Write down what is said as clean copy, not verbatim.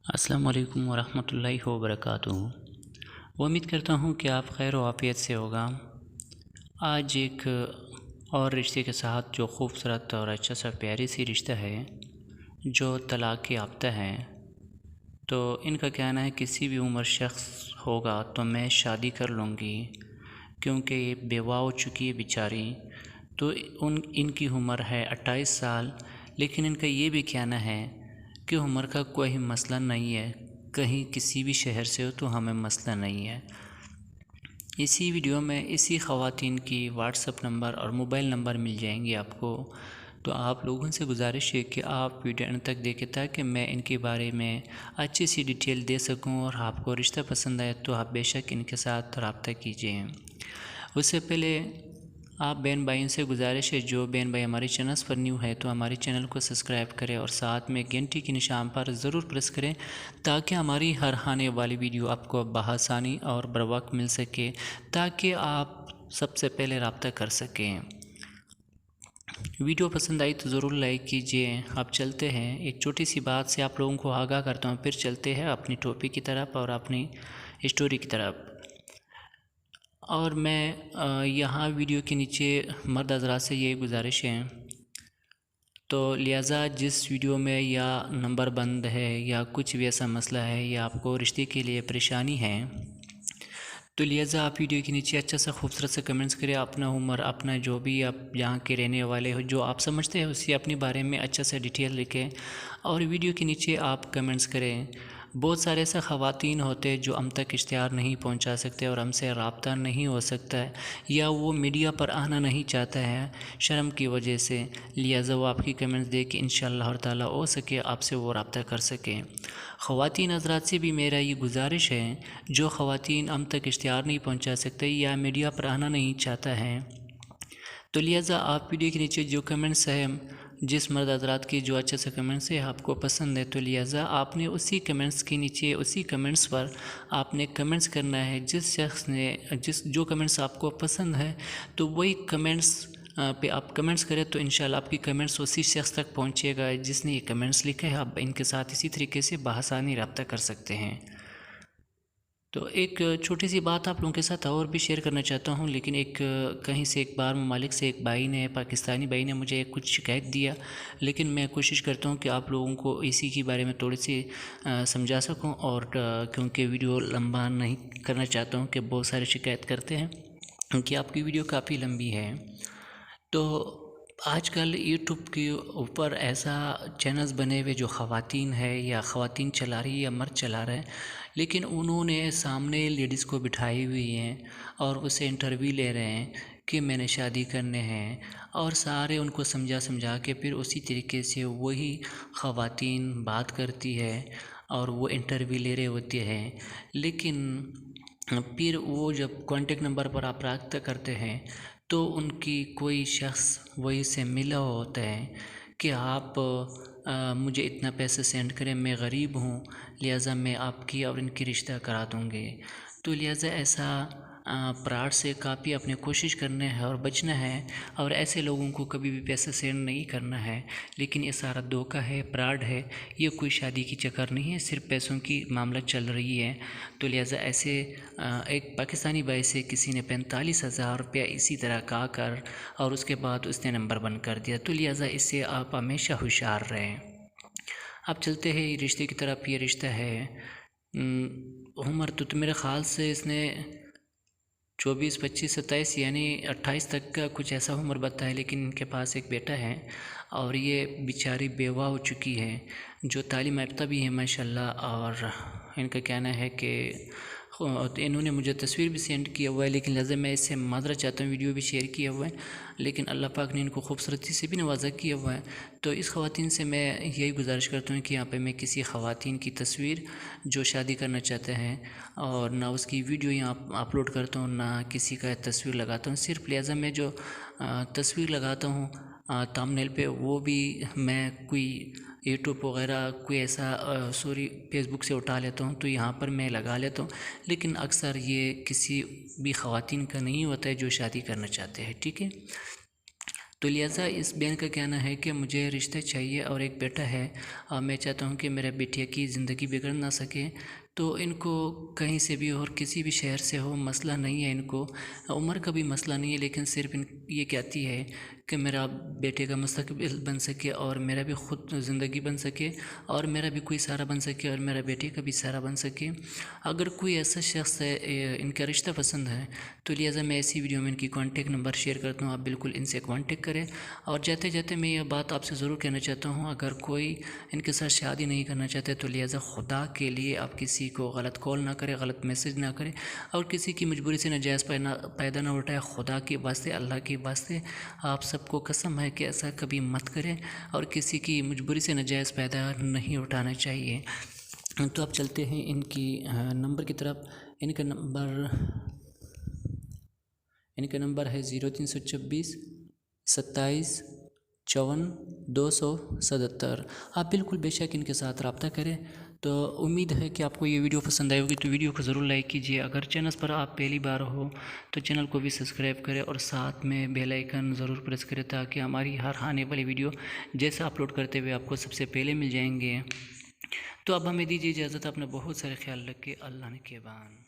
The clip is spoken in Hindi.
अस्सलाम वालेकुम वरहमतुल्लाहि वबरकातुहू। उम्मीद करता हूँ कि आप खैर आफ़ियत से होगा। आज एक और रिश्ते के साथ जो खूबसूरत और अच्छा सा प्यारी सी रिश्ता है जो तलाक़ याफ्ता है, तो इनका कहना है किसी भी उम्र शख्स होगा तो मैं शादी कर लूँगी, क्योंकि ये बेवा हो चुकी है बेचारी। तो इनकी उम्र है 28 साल, लेकिन इनका ये भी कहना है कि उम्र का कोई मसला नहीं है, कहीं किसी भी शहर से हो तो हमें मसला नहीं है। इसी वीडियो में इसी ख़वातीन की व्हाट्सएप नंबर और मोबाइल नंबर मिल जाएंगे आपको। तो आप लोगों से गुजारिश है कि आप वीडियो अंत तक देखें ताकि मैं इनके बारे में अच्छी सी डिटेल दे सकूं, और आपको रिश्ता पसंद आए तो आप बेशक इनके साथ रब्ता कीजिए। उससे पहले आप बहन भाइयों से गुजारिश है, जो बहन भाई हमारे चैनल्स पर न्यू है तो हमारे चैनल को सब्सक्राइब करें और साथ में घंटी के निशान पर ज़रूर प्रेस करें, ताकि हमारी हर आने वाली वीडियो आपको बआसानी और बर वक्त मिल सके, ताकि आप सबसे पहले रब्ता कर सकें। वीडियो पसंद आई तो ज़रूर लाइक कीजिए। अब चलते हैं, एक छोटी सी बात से आप लोगों को आगाह करता हूँ, फिर चलते हैं अपनी टॉपिक की तरफ और अपनी स्टोरी की तरफ। और मैं यहाँ वीडियो के नीचे मर्द हज़रात से ये गुजारिश है, तो लिहाजा जिस वीडियो में या नंबर बंद है या कुछ भी ऐसा मसला है या आपको रिश्ते के लिए परेशानी है, तो लिहाजा आप वीडियो के नीचे अच्छा सा खूबसूरत से कमेंट्स करें, अपना उम्र, अपना जो भी आप यहाँ के रहने वाले हो, जो आप समझते हैं उसी अपने बारे में अच्छा सा डिटेल लिखें और वीडियो के नीचे आप कमेंट्स करें। बहुत सारे ऐसे ख़वातीन होते हैं जो हम तक इश्तिहार नहीं पहुंचा सकते और हमसे रब्ता नहीं हो सकता है, या वो मीडिया पर आना नहीं चाहता है शर्म की वजह से। लिहाजा वो आपकी कमेंट्स देख के इंशाअल्लाह ताला हो सके आपसे वो रब्ता कर सकें। ख़वातीन हज़रात से भी मेरा ये गुजारिश है, जो ख़वातीन हम तक इश्तिहार नहीं पहुंचा सकते या मीडिया पर आना नहीं चाहता है, तो लिहाजा आप वीडियो के नीचे जो कमेंट्स है, जिस मर्द हज़रात की जो अच्छे से कमेंट्स है आपको पसंद है, तो लिहाजा आपने उसी कमेंट्स के नीचे उसी कमेंट्स पर आपने कमेंट्स करना है। जिस शख्स ने जो कमेंट्स आपको पसंद है तो वही कमेंट्स पे आप कमेंट्स करें, तो इंशाल्लाह आपकी कमेंट्स उसी शख्स तक पहुंचेगा जिसने ये कमेंट्स लिखे हैं। आप इनके साथ इसी तरीके से बआसानी रब्ता कर सकते हैं। तो एक छोटी सी बात आप लोगों के साथ और भी शेयर करना चाहता हूँ, लेकिन एक कहीं से एक बार ममालिक से एक भाई ने, पाकिस्तानी भाई ने मुझे कुछ शिकायत दिया, लेकिन मैं कोशिश करता हूँ कि आप लोगों को इसी के बारे में थोड़ी सी समझा सकूँ, और क्योंकि वीडियो लंबा नहीं करना चाहता हूँ कि बहुत सारे शिकायत करते हैं क्योंकि आपकी वीडियो काफ़ी लंबी है। तो आजकल यूट्यूब के ऊपर ऐसा चैनल्स बने हुए जो ख़वातीन है या ख़वातीन चला रही है या मर्द चला रहे हैं, लेकिन उन्होंने सामने लेडीज़ को बिठाई हुई हैं और उससे इंटरव्यू ले रहे हैं कि मैंने शादी करने हैं, और सारे उनको समझा समझा के फिर उसी तरीके से वही ख़वातीन बात करती है और वो इंटरव्यू ले रहे होते हैं। लेकिन फिर वो जब कॉन्टेक्ट नंबर पर आप रब्ता करते हैं तो उनकी कोई शख्स वही से मिला होता है कि आप मुझे इतना पैसे सेंड करें, मैं गरीब हूँ, लिहाजा मैं आपकी और इनकी रिश्ता करा दूँगी। तो लिहाजा ऐसा फ्रॉड से काफ़ी अपने कोशिश करना है और बचना है, और ऐसे लोगों को कभी भी पैसे सेंड नहीं करना है। लेकिन ये सारा धोखा है, फ्रॉड है, ये कोई शादी की चक्कर नहीं है, सिर्फ पैसों की मामला चल रही है। तो लिहाजा ऐसे एक पाकिस्तानी भाई से किसी ने 45,000 रुपया इसी तरह कहा कर और उसके बाद उसने नंबर बंद कर दिया। तो लिहाजा इससे आप हमेशा होशियार रहें। अब चलते हैं रिश्ते की तरफ। ये रिश्ता है उम्र तो मेरे ख़्याल से इसने 24, 25, 27 यानी 28 तक का कुछ ऐसा उम्र बताया, लेकिन इनके पास एक बेटा है और ये बेचारी बेवा हो चुकी है, जो तालीम याफ्ता भी है माशाल्लाह। और इनका कहना है कि तो इन्होंने मुझे तस्वीर भी सेंड किया हुआ है, लेकिन लिहाजा मैं इससे माजरत चाहता हूँ, वीडियो भी शेयर किया हुआ है, लेकिन अल्लाह पाक ने इनको खूबसूरती से भी नवाजा किया हुआ है। तो इस ख़वातीन से मैं यही गुजारिश करता हूँ कि यहाँ पे मैं किसी ख़वातीन की तस्वीर जो शादी करना चाहते हैं और ना उसकी वीडियो यहाँ अपलोड करता हूँ, ना किसी का तस्वीर लगाता हूँ। सिर्फ लिहाजा मैं जो तस्वीर लगाता हूँ थंबनेल पे, वो भी मैं कोई यूट्यूब वगैरह कोई ऐसा फेसबुक से उठा लेता हूँ तो यहाँ पर मैं लगा लेता हूँ, लेकिन अक्सर ये किसी भी ख़वातीन का नहीं होता है जो शादी करना चाहते हैं। ठीक है, तो लिहाजा इस बहन का कहना है कि मुझे रिश्ता चाहिए और एक बेटा है, और मैं चाहता हूँ कि मेरे बेटिया की ज़िंदगी बिगड़ ना सके। तो इनको कहीं से भी और किसी भी शहर से हो, मसला नहीं है इनको, उम्र का भी मसला नहीं है, लेकिन सिर्फ इन ये कहती है कि मेरा बेटे का मुस्तकबिल बन सके और मेरा भी ख़ुद ज़िंदगी बन सके और मेरा भी कोई सहारा बन सके और मेरा बेटे का भी सहारा बन सके। अगर कोई ऐसा शख्स है इनका रिश्ता पसंद है तो लिहाजा मैं इसी वीडियो में इनकी कॉन्टेक्ट नंबर शेयर करता हूँ, आप बिल्कुल इनसे कॉन्टेक्ट करें। और जाते जाते मैं यह बात आपसे ज़रूर कहना चाहता हूँ, अगर कोई इनके साथ शादी नहीं करना चाहते तो लिहाजा खुदा के लिए आप किसी को गलत कॉल ना करें, गलत मैसेज ना करें और किसी की मजबूरी से नाजायज़ पैदा ना उठाए। खुदा के वास्ते, अल्लाह के वास्ते आप सबको कसम है कि ऐसा कभी मत करें और किसी की मजबूरी से नाजायज़ पैदा नहीं उठाना चाहिए। तो आप चलते हैं इनकी नंबर की तरफ। इनका नंबर है 0326 27 54 277। आप बिल्कुल बेशक इनके साथ रब्ता करें। तो उम्मीद है कि आपको ये वीडियो पसंद आई होगी, तो वीडियो को ज़रूर लाइक कीजिए। अगर चैनल पर आप पहली बार हो तो चैनल को भी सब्सक्राइब करें और साथ में बेल आइकन ज़रूर प्रेस करें ताकि हमारी हर आने वाली वीडियो जैसे अपलोड करते हुए आपको सबसे पहले मिल जाएंगे। तो अब हमें दीजिए इजाज़त, अपना बहुत सारे ख्याल रखें। अल्लाह ने के बान।